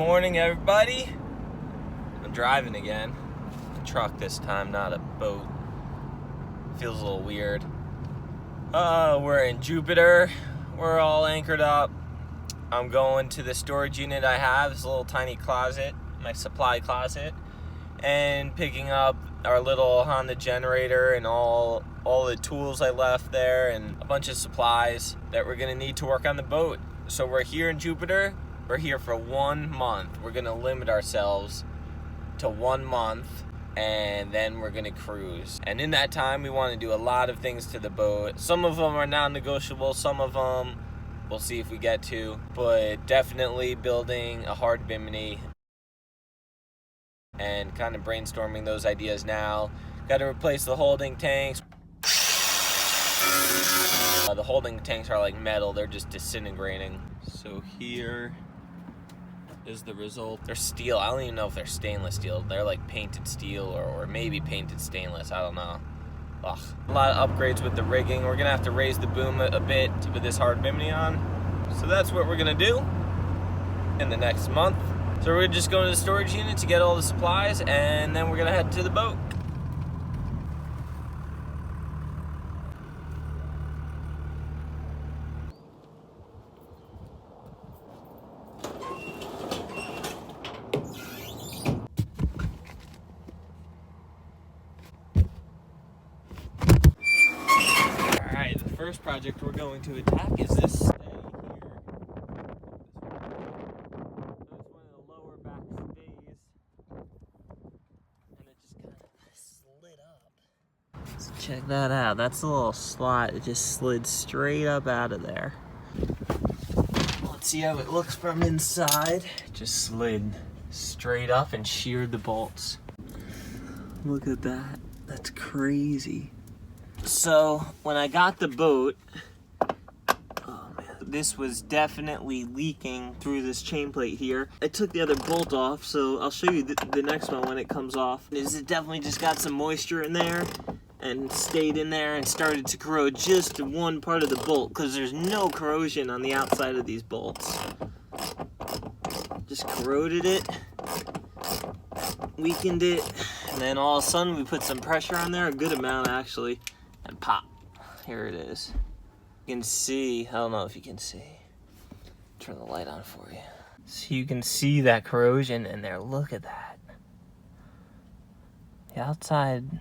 morning, everybody. I'm driving again. A truck this time, not a boat. Feels a little weird. We're in Jupiter. We're all anchored up. I'm going to the storage unit I have. It's a little tiny closet, my supply closet, and picking up our little Honda generator and all the tools I left there and a bunch of supplies that we're gonna need to work on the boat. So we're here in Jupiter. We're here for 1 month. We're gonna limit ourselves to 1 month, and then we're gonna cruise. And in that time, we wanna do a lot of things to the boat. Some of them are non-negotiable, some of them we'll see if we get to, but definitely building a hard bimini and kind of brainstorming those ideas now. Gotta replace the holding tanks. The holding tanks are like metal, they're just disintegrating. So here is the result. They're steel. I don't even know if they're stainless steel. They're like painted steel or maybe painted stainless. I don't know. Ugh. A lot of upgrades with the rigging. We're gonna have to raise the boom a bit to put this hard bimini on. So that's what we're gonna do in the next month. So we're just going to the storage unit to get all the supplies, and then we're gonna head to the boat. First project we're going to attack is this stay here. It's one of the lower back stays, and it just kind of slid up. So check that out. That's a little slot. It just slid straight up out of there. Let's see how it looks from inside. It just slid straight up and sheared the bolts. Look at that. That's crazy. So when I got the boat, oh man, this was definitely leaking through this chain plate here. I took the other bolt off, so I'll show you the next one when it comes off. It definitely just got some moisture in there and stayed in there and started to corrode just one part of the bolt because there's no corrosion on the outside of these bolts. Just corroded it, weakened it, and then all of a sudden we put some pressure on there, a good amount actually. And pop, here it is. You can see, I don't know if you can see. Turn the light on for you. So you can see that corrosion in there. Look at that. The outside,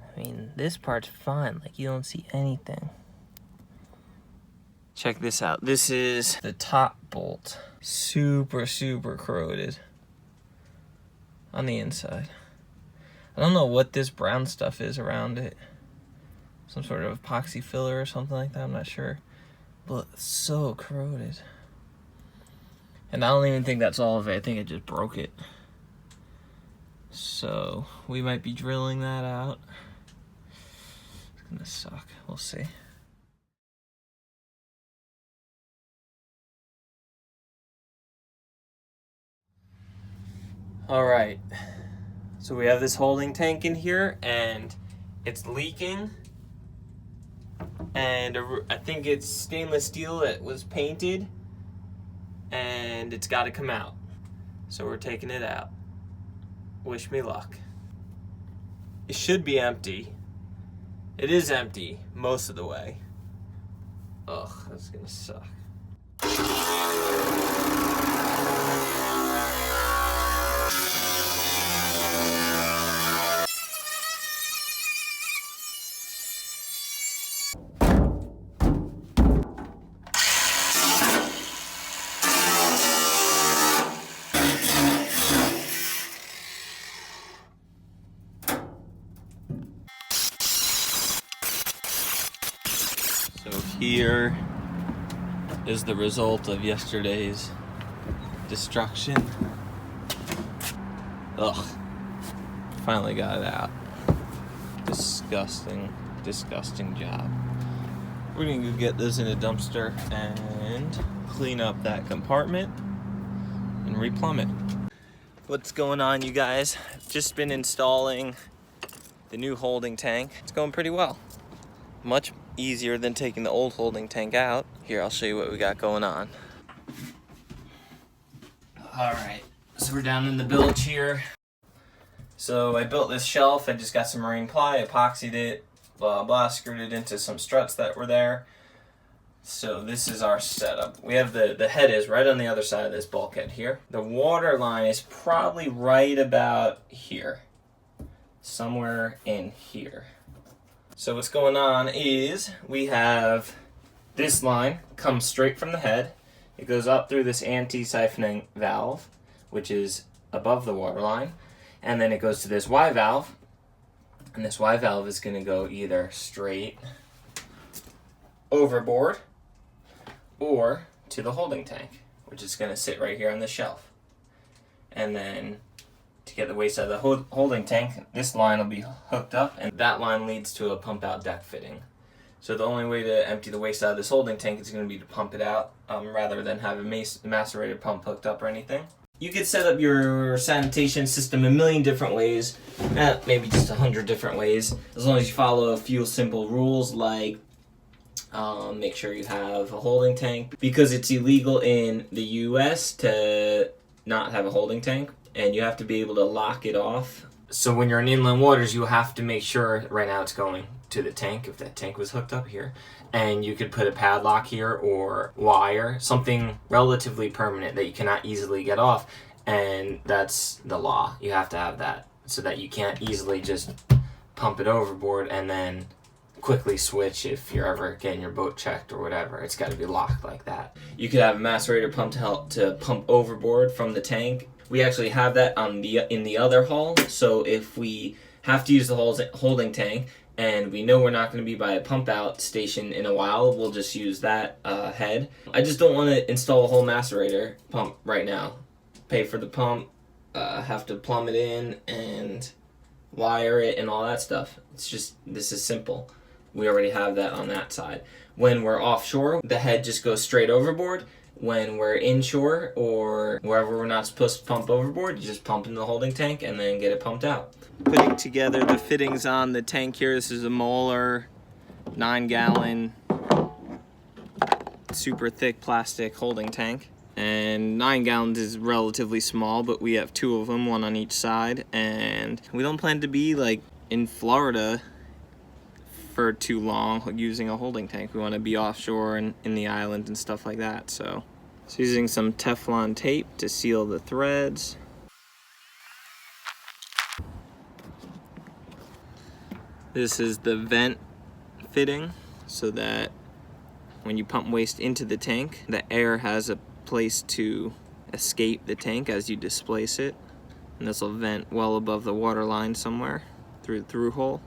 I mean, this part's fine. Like, you don't see anything. Check this out. This is the top bolt. Super, super corroded on the inside. I don't know what this brown stuff is around it. Some sort of epoxy filler or something like that, I'm not sure. But it's so corroded. And I don't even think that's all of it. I think it just broke it. So we might be drilling that out. It's gonna suck, we'll see. All right, so we have this holding tank in here and it's leaking. And I think it's stainless steel that was painted and it's got to come out. So we're taking it out. Wish me luck. It should be empty. It is empty most of the way. Ugh, that's gonna suck. So here is the result of yesterday's destruction. Ugh. Finally got it out. Disgusting, disgusting job. We're gonna go get this in a dumpster and clean up that compartment and replumb it. What's going on, you guys? I've just been installing the new holding tank. It's going pretty well. Much easier than taking the old holding tank out. Here, I'll show you what we got going on. Alright, so we're down in the bilge here. So I built this shelf. I just got some marine ply, epoxied it, blah blah, screwed it into some struts that were there. So this is our setup. We have the head is right on the other side of this bulkhead here. The water line is probably right about here. Somewhere in here. So what's going on is we have this line comes straight from the head. It goes up through this anti-siphoning valve, which is above the water line. And then it goes to this Y valve. And this Y valve is going to go either straight overboard or to the holding tank, which is going to sit right here on the shelf. And then to get the waste out of the holding tank, this line will be hooked up, and that line leads to a pump out deck fitting. So the only way to empty the waste out of this holding tank is going to be to pump it out, rather than have a macerated pump hooked up or anything. You could set up your sanitation system a million different ways, maybe just 100 different ways, as long as you follow a few simple rules like make sure you have a holding tank, because it's illegal in the US to not have a holding tank, and you have to be able to lock it off. So when you're in inland waters, you have to make sure, right now it's going to the tank, if that tank was hooked up here, and you could put a padlock here or wire, something relatively permanent that you cannot easily get off, and that's the law. You have to have that so that you can't easily just pump it overboard and then quickly switch if you're ever getting your boat checked or whatever. It's got to be locked like that. You could have a macerator pump to help to pump overboard from the tank. We actually have that on in the other hull, so if we have to use the holding tank and we know we're not going to be by a pump out station in a while, we'll just use that head. I just don't want to install a whole macerator pump right now. Pay for the pump, have to plumb it in and wire it and all that stuff. It's just, this is simple. We already have that on that side. When we're offshore, the head just goes straight overboard. When we're inshore or wherever we're not supposed to pump overboard, you just pump in the holding tank and then get it pumped out. Putting together the fittings on the tank here. This is a Moeller 9-gallon super thick plastic holding tank. And 9 gallons is relatively small, but we have 2 of them, one on each side. And we don't plan to be like in Florida for too long using a holding tank. We want to be offshore and in the island and stuff like that. So using some Teflon tape to seal the threads. This is the vent fitting, so that when you pump waste into the tank, the air has a place to escape the tank as you displace it. And this will vent well above the water line somewhere through the through hole.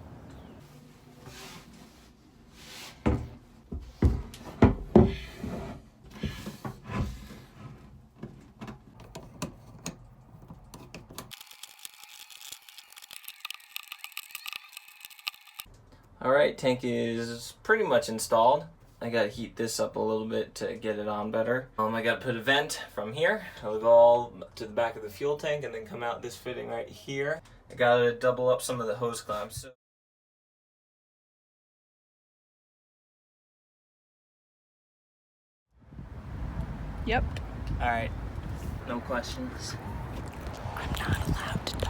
Alright, tank is pretty much installed. I gotta heat this up a little bit to get it on better. I gotta put a vent from here. It'll go all to the back of the fuel tank and then come out this fitting right here. I gotta double up some of the hose clamps. Yep. Alright, no questions. I'm not allowed to talk.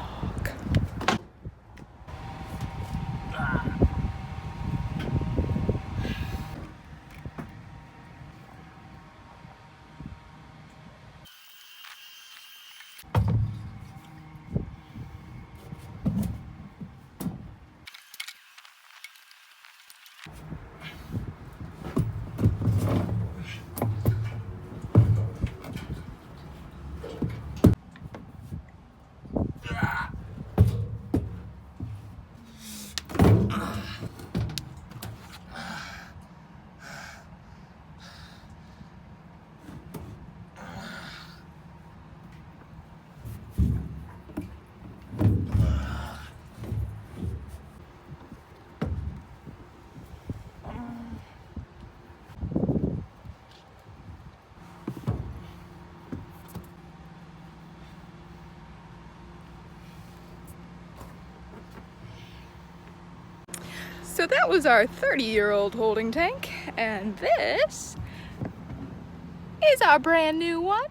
So that was our 30-year-old holding tank, and this is our brand new one.